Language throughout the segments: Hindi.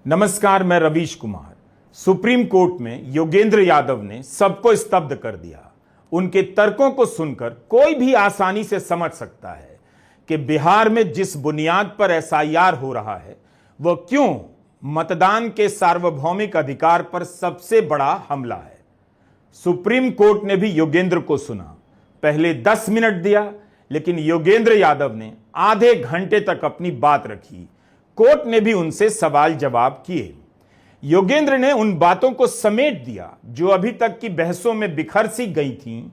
नमस्कार, मैं रवीश कुमार। सुप्रीम कोर्ट में योगेंद्र यादव ने सबको स्तब्ध कर दिया। उनके तर्कों को सुनकर कोई भी आसानी से समझ सकता है कि बिहार में जिस बुनियाद पर एसआईआर हो रहा है वह क्यों मतदान के सार्वभौमिक अधिकार पर सबसे बड़ा हमला है। सुप्रीम कोर्ट ने भी योगेंद्र को सुना। पहले 10 मिनट दिया, लेकिन योगेंद्र यादव ने आधे घंटे तक अपनी बात रखी। कोर्ट ने भी उनसे सवाल जवाब किए। योगेंद्र ने उन बातों को समेट दिया जो अभी तक की बहसों में बिखर सी गई थीं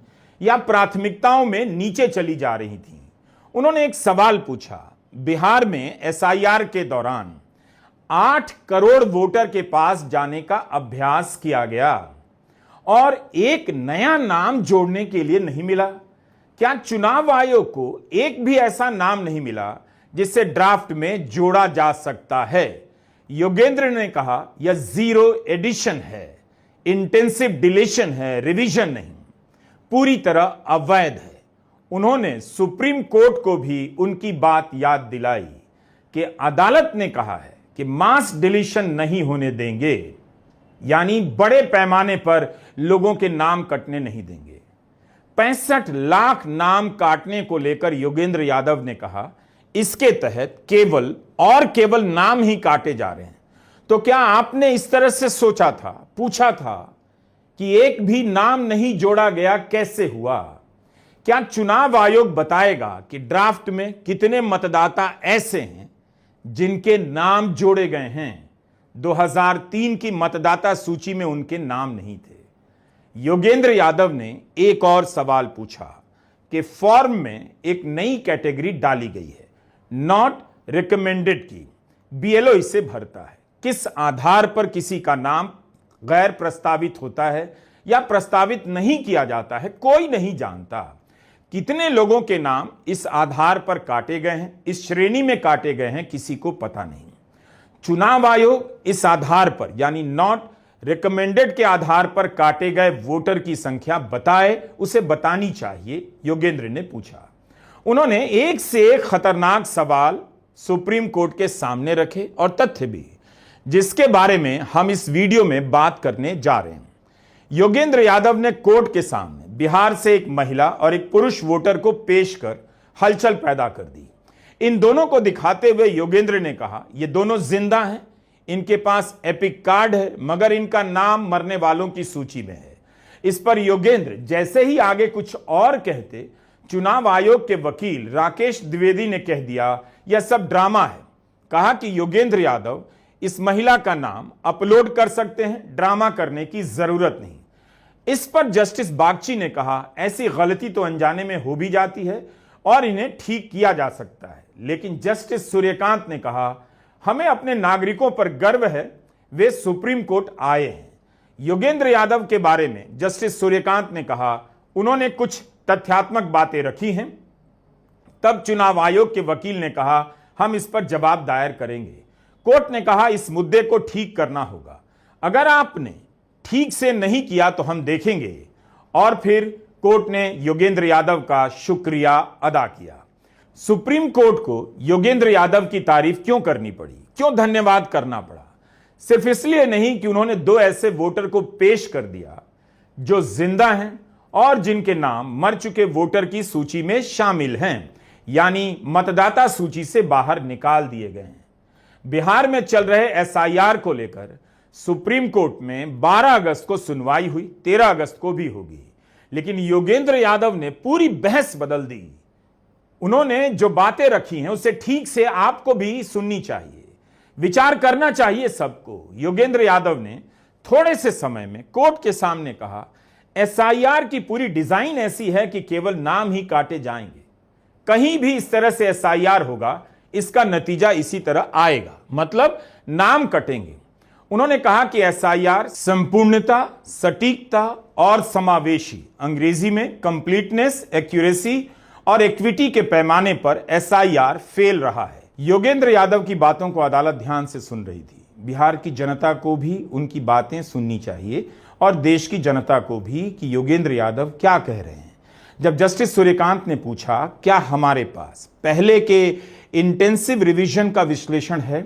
या प्राथमिकताओं में नीचे चली जा रही थीं। उन्होंने एक सवाल पूछा, बिहार में एसआईआर के दौरान 8 करोड़ वोटर के पास जाने का अभ्यास किया गया और एक नया नाम जोड़ने के लिए नहीं मिला। क्या चुनाव आयोग को एक भी ऐसा नाम नहीं मिला जिससे ड्राफ्ट में जोड़ा जा सकता है? योगेंद्र ने कहा यह जीरो एडिशन है, इंटेंसिव डिलीशन है, रिवीजन नहीं, पूरी तरह अवैध है। उन्होंने सुप्रीम कोर्ट को भी उनकी बात याद दिलाई कि अदालत ने कहा है कि मास डिलीशन नहीं होने देंगे, यानी बड़े पैमाने पर लोगों के नाम कटने नहीं देंगे। 65 लाख नाम काटने को लेकर योगेंद्र यादव ने कहा इसके तहत केवल नाम ही काटे जा रहे हैं। तो क्या आपने इस तरह से सोचा था, पूछा था कि एक भी नाम नहीं जोड़ा गया, कैसे हुआ? क्या चुनाव आयोग बताएगा कि ड्राफ्ट में कितने मतदाता ऐसे हैं जिनके नाम जोड़े गए हैं? 2003 की मतदाता सूची में उनके नाम नहीं थे। योगेंद्र यादव ने एक और सवाल पूछा कि फॉर्म में एक नई कैटेगरी डाली गई है, नॉट रिकमेंडेड की। बीएलओ इसे भरता है। किस आधार पर किसी का नाम गैर प्रस्तावित होता है या प्रस्तावित नहीं किया जाता है, कोई नहीं जानता। कितने लोगों के नाम इस आधार पर काटे गए हैं, इस श्रेणी में काटे गए हैं, किसी को पता नहीं। चुनाव आयोग इस आधार पर यानी नॉट रिकमेंडेड के आधार पर काटे गए वोटर की संख्या बताए, उसे बतानी चाहिए, योगेंद्र ने पूछा। उन्होंने एक से एक खतरनाक सवाल सुप्रीम कोर्ट के सामने रखे और तथ्य भी, जिसके बारे में हम इस वीडियो में बात करने जा रहे हैं। योगेंद्र यादव ने कोर्ट के सामने बिहार से एक महिला और एक पुरुष वोटर को पेश कर हलचल पैदा कर दी। इन दोनों को दिखाते हुए योगेंद्र ने कहा ये दोनों जिंदा हैं, इनके पास एपिक कार्ड है, मगर इनका नाम मरने वालों की सूची में है। इस पर योगेंद्र जैसे ही आगे कुछ और कहते, चुनाव आयोग के वकील राकेश द्विवेदी ने कह दिया यह सब ड्रामा है। कहा कि योगेंद्र यादव इस महिला का नाम अपलोड कर सकते हैं, ड्रामा करने की जरूरत नहीं। इस पर जस्टिस बागची ने कहा ऐसी गलती तो अनजाने में हो भी जाती है और इन्हें ठीक किया जा सकता है, लेकिन जस्टिस सूर्यकांत ने कहा हमें अपने नागरिकों पर गर्व है, वे सुप्रीम कोर्ट आए हैं। योगेंद्र यादव के बारे में जस्टिस सूर्यकांत ने कहा उन्होंने कुछ तथ्यात्मक बातें रखी हैं। तब चुनाव आयोग के वकील ने कहा हम इस पर जवाब दायर करेंगे। कोर्ट ने कहा इस मुद्दे को ठीक करना होगा, अगर आपने ठीक से नहीं किया तो हम देखेंगे। और फिर कोर्ट ने योगेंद्र यादव का शुक्रिया अदा किया। सुप्रीम कोर्ट को योगेंद्र यादव की तारीफ क्यों करनी पड़ी, क्यों धन्यवाद करना पड़ा? सिर्फ इसलिए नहीं कि उन्होंने 2 ऐसे वोटर को पेश कर दिया जो जिंदा हैं और जिनके नाम मर चुके वोटर की सूची में शामिल हैं, यानी मतदाता सूची से बाहर निकाल दिए गए हैं। बिहार में चल रहे एसआईआर को लेकर सुप्रीम कोर्ट में 12 अगस्त को सुनवाई हुई, 13 अगस्त को भी होगी, लेकिन योगेंद्र यादव ने पूरी बहस बदल दी। उन्होंने जो बातें रखी हैं उसे ठीक से आपको भी सुननी चाहिए, विचार करना चाहिए सबको। योगेंद्र यादव ने थोड़े से समय में कोर्ट के सामने कहा एसआईआर की पूरी डिजाइन ऐसी है कि केवल नाम ही काटे जाएंगे। कहीं भी इस तरह से एसआईआर होगा, इसका नतीजा इसी तरह आएगा, मतलब नाम कटेंगे। उन्होंने कहा कि एसआईआर संपूर्णता, सटीकता और समावेशी, अंग्रेजी में कंप्लीटनेस, एक्यूरेसी और इक्विटी के पैमाने पर एसआईआर फेल रहा है। योगेंद्र यादव की बातों को अदालत ध्यान से सुन रही थी। बिहार की जनता को भी उनकी बातें सुननी चाहिए और देश की जनता को भी कि योगेंद्र यादव क्या कह रहे हैं। जब जस्टिस सूर्यकांत ने पूछा क्या हमारे पास पहले के इंटेंसिव रिवीजन का विश्लेषण है,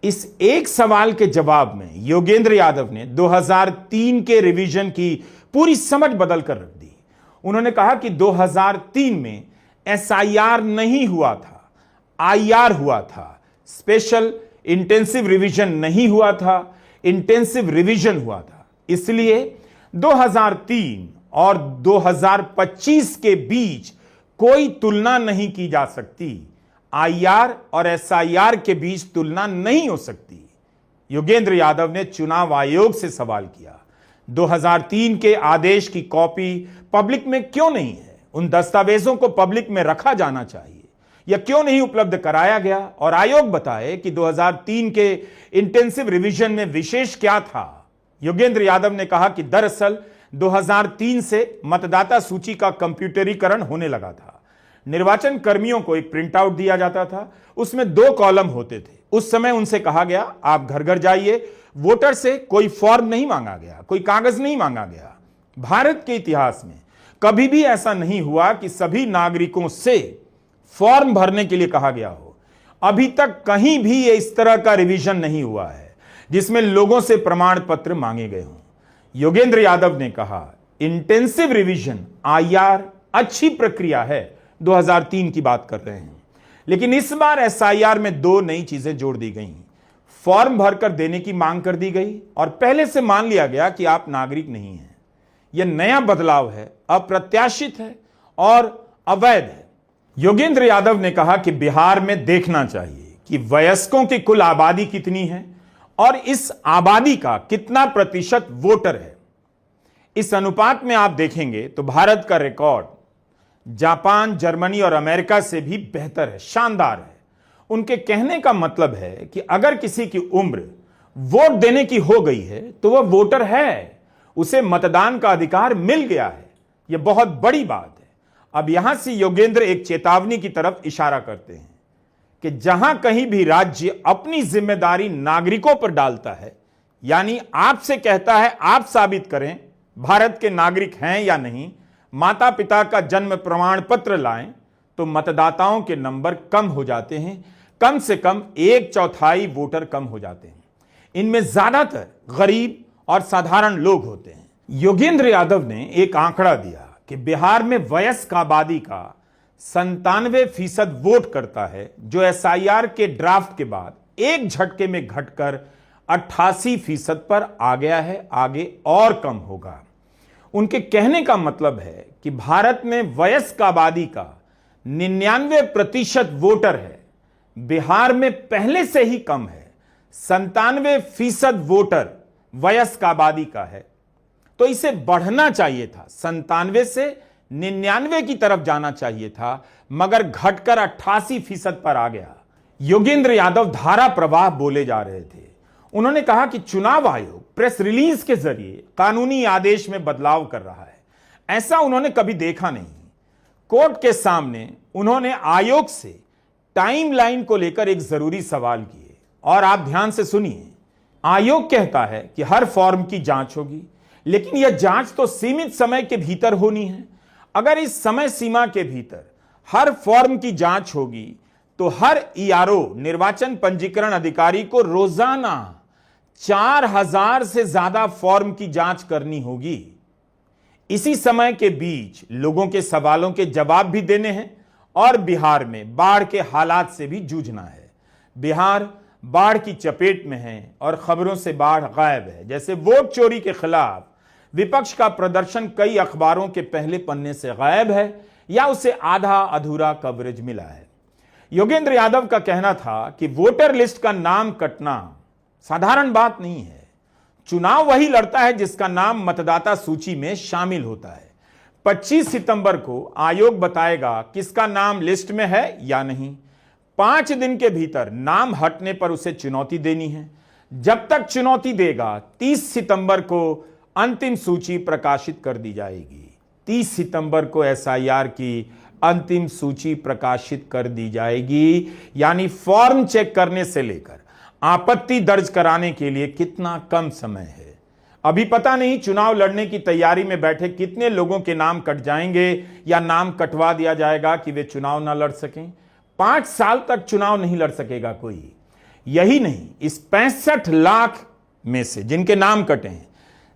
इस एक सवाल के जवाब में योगेंद्र यादव ने 2003 के रिवीजन की पूरी समझ बदल कर रख दी। उन्होंने कहा कि 2003 में एसआईआर नहीं हुआ था, आईआर हुआ था। स्पेशल इंटेंसिव रिवीजन नहीं हुआ था, इंटेंसिव रिवीजन हुआ था। इसलिए 2003 और 2025 के बीच कोई तुलना नहीं की जा सकती। आईआर और एसआईआर के बीच तुलना नहीं हो सकती। योगेंद्र यादव ने चुनाव आयोग से सवाल किया, 2003 के आदेश की कॉपी पब्लिक में क्यों नहीं है? उन दस्तावेजों को पब्लिक में रखा जाना चाहिए या क्यों नहीं उपलब्ध कराया गया? और आयोग बताए कि 2003 के इंटेंसिव रिवीजन में विशेष क्या था। योगेंद्र यादव ने कहा कि दरअसल 2003 से मतदाता सूची का कंप्यूटरीकरण होने लगा था। निर्वाचन कर्मियों को एक प्रिंट आउट दिया जाता था, उसमें 2 कॉलम होते थे। उस समय उनसे कहा गया आप घर घर जाइए। वोटर से कोई फॉर्म नहीं मांगा गया, कोई कागज नहीं मांगा गया। भारत के इतिहास में कभी भी ऐसा नहीं हुआ कि सभी नागरिकों से फॉर्म भरने के लिए कहा गया हो। अभी तक कहीं भी इस तरह का रिवीजन नहीं हुआ है जिसमें लोगों से प्रमाण पत्र मांगे गए हों। योगेंद्र यादव ने कहा इंटेंसिव रिवीजन आईआर अच्छी प्रक्रिया है, 2003 की बात कर रहे हैं, लेकिन इस बार एसआईआर में 2 नई चीजें जोड़ दी गई। फॉर्म भरकर देने की मांग कर दी गई और पहले से मान लिया गया कि आप नागरिक नहीं हैं। यह नया बदलाव है, अप्रत्याशित है और अवैध है। योगेंद्र यादव ने कहा कि बिहार में देखना चाहिए कि वयस्कों की कुल आबादी कितनी है और इस आबादी का कितना प्रतिशत वोटर है। इस अनुपात में आप देखेंगे तो भारत का रिकॉर्ड जापान, जर्मनी और अमेरिका से भी बेहतर है, शानदार है। उनके कहने का मतलब है कि अगर किसी की उम्र वोट देने की हो गई है तो वह वोटर है, उसे मतदान का अधिकार मिल गया है। यह बहुत बड़ी बात है। अब यहां से योगेंद्र एक चेतावनी की तरफ इशारा करते हैं कि जहां कहीं भी राज्य अपनी जिम्मेदारी नागरिकों पर डालता है, यानी आपसे कहता है आप साबित करें भारत के नागरिक हैं या नहीं, माता पिता का जन्म प्रमाण पत्र लाएं, तो मतदाताओं के नंबर कम हो जाते हैं। कम से कम 1/4 वोटर कम हो जाते हैं। इनमें ज्यादातर गरीब और साधारण लोग होते हैं। योगेंद्र यादव ने एक आंकड़ा दिया कि बिहार में वयस्क आबादी का 97% वोट करता है, जो एसआईआर के ड्राफ्ट के बाद एक झटके में घटकर 88% पर आ गया है। आगे और कम होगा। उनके कहने का मतलब है कि भारत में वयस्क आबादी का 99% वोटर है, बिहार में पहले से ही कम है। 97% वोटर वयस्क आबादी का है, तो इसे बढ़ना चाहिए था, 97 से 99 की तरफ जाना चाहिए था, मगर घटकर 88% पर आ गया। योगेंद्र यादव धारा प्रवाह बोले जा रहे थे। उन्होंने कहा कि चुनाव आयोग प्रेस रिलीज के जरिए कानूनी आदेश में बदलाव कर रहा है, ऐसा उन्होंने कभी देखा नहीं। कोर्ट के सामने उन्होंने आयोग से टाइमलाइन को लेकर एक जरूरी सवाल किए और आप ध्यान से सुनिए। आयोग कहता है कि हर फॉर्म की जांच होगी, लेकिन यह जांच तो सीमित समय के भीतर होनी है। अगर इस समय सीमा के भीतर हर फॉर्म की जांच होगी तो हर ईआरओ निर्वाचन पंजीकरण अधिकारी को रोजाना 4000 से ज्यादा फॉर्म की जांच करनी होगी। इसी समय के बीच लोगों के सवालों के जवाब भी देने हैं और बिहार में बाढ़ के हालात से भी जूझना है। बिहार बाढ़ की चपेट में है और खबरों से बाढ़ गायब है। जैसे वोट चोरी के खिलाफ विपक्ष का प्रदर्शन कई अखबारों के पहले पन्ने से गायब है या उसे आधा अधूरा कवरेज मिला है। योगेंद्र यादव का कहना था कि वोटर लिस्ट का नाम कटना साधारण बात नहीं है। चुनाव वही लड़ता है जिसका नाम मतदाता सूची में शामिल होता है। 25 सितंबर को आयोग बताएगा किसका नाम लिस्ट में है या नहीं। 5 दिन के भीतर नाम हटने पर उसे चुनौती देनी है। जब तक चुनौती देगा 30 सितंबर को अंतिम सूची प्रकाशित कर दी जाएगी। 30 सितंबर को एसआईआर की अंतिम सूची प्रकाशित कर दी जाएगी, यानी फॉर्म चेक करने से लेकर आपत्ति दर्ज कराने के लिए कितना कम समय है। अभी पता नहीं चुनाव लड़ने की तैयारी में बैठे कितने लोगों के नाम कट जाएंगे या नाम कटवा दिया जाएगा कि वे चुनाव ना लड़ सकें। 5 साल तक चुनाव नहीं लड़ सकेगा कोई। यही नहीं, इस 65 लाख में से जिनके नाम कटे हैं,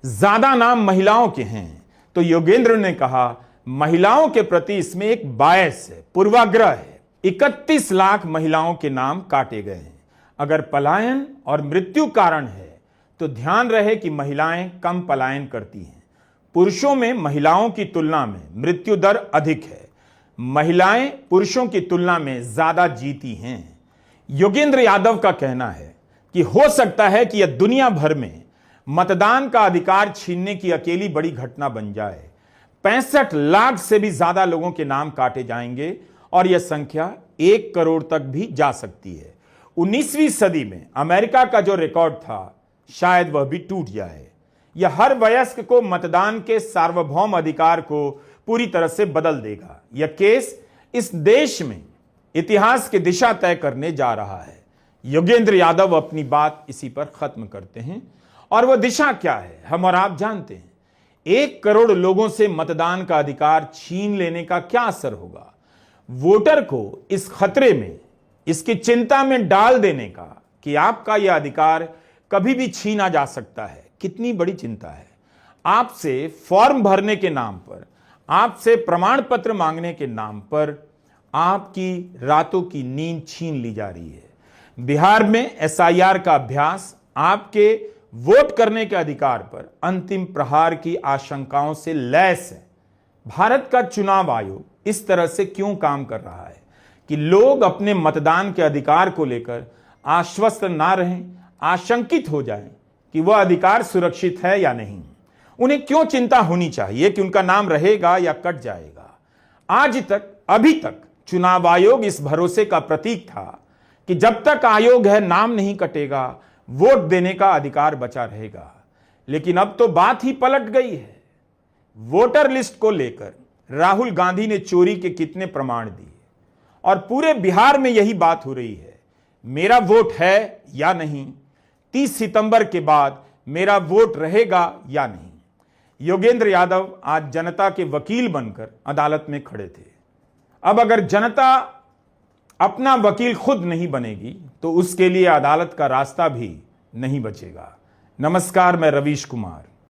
ज्यादा नाम महिलाओं के हैं। तो योगेंद्र ने कहा महिलाओं के प्रति इसमें एक बायस है, पूर्वाग्रह है। 31 लाख महिलाओं के नाम काटे गए हैं। अगर पलायन और मृत्यु कारण है तो ध्यान रहे कि महिलाएं कम पलायन करती हैं। पुरुषों में महिलाओं की तुलना में मृत्यु दर अधिक है। महिलाएं पुरुषों की तुलना में ज्यादा जीती हैं। योगेंद्र यादव का कहना है कि हो सकता है कि यह दुनिया भर में मतदान का अधिकार छीनने की अकेली बड़ी घटना बन जाए। 65 लाख से भी ज्यादा लोगों के नाम काटे जाएंगे और यह संख्या 1 करोड़ तक भी जा सकती है। 19वीं सदी में अमेरिका का जो रिकॉर्ड था शायद वह भी टूट जाए। यह हर वयस्क को मतदान के सार्वभौम अधिकार को पूरी तरह से बदल देगा। यह केस इस देश में इतिहास की दिशा तय करने जा रहा है। योगेंद्र यादव अपनी बात इसी पर खत्म करते हैं और वह दिशा क्या है हम और आप जानते हैं। 1 करोड़ लोगों से मतदान का अधिकार छीन लेने का क्या असर होगा? वोटर को इस खतरे में, इसकी चिंता में डाल देने का कि आपका यह अधिकार कभी भी छीना जा सकता है, कितनी बड़ी चिंता है। आपसे फॉर्म भरने के नाम पर, आपसे प्रमाण पत्र मांगने के नाम पर आपकी रातों की नींद छीन ली जा रही है। बिहार में SIR का अभ्यास आपके वोट करने के अधिकार पर अंतिम प्रहार की आशंकाओं से लैस है। भारत का चुनाव आयोग इस तरह से क्यों काम कर रहा है कि लोग अपने मतदान के अधिकार को लेकर आश्वस्त ना रहें, आशंकित हो जाएं कि वह अधिकार सुरक्षित है या नहीं। उन्हें क्यों चिंता होनी चाहिए कि उनका नाम रहेगा या कट जाएगा? आज तक, अभी तक चुनाव आयोग इस भरोसे का प्रतीक था कि जब तक आयोग है नाम नहीं कटेगा, वोट देने का अधिकार बचा रहेगा। लेकिन अब तो बात ही पलट गई है। वोटर लिस्ट को लेकर राहुल गांधी ने चोरी के कितने प्रमाण दिए और पूरे बिहार में यही बात हो रही है, मेरा वोट है या नहीं, 30 सितंबर के बाद मेरा वोट रहेगा या नहीं। योगेंद्र यादव आज जनता के वकील बनकर अदालत में खड़े थे। अब अगर जनता अपना वकील खुद नहीं बनेगी तो उसके लिए अदालत का रास्ता भी नहीं बचेगा। नमस्कार, मैं रवीश कुमार।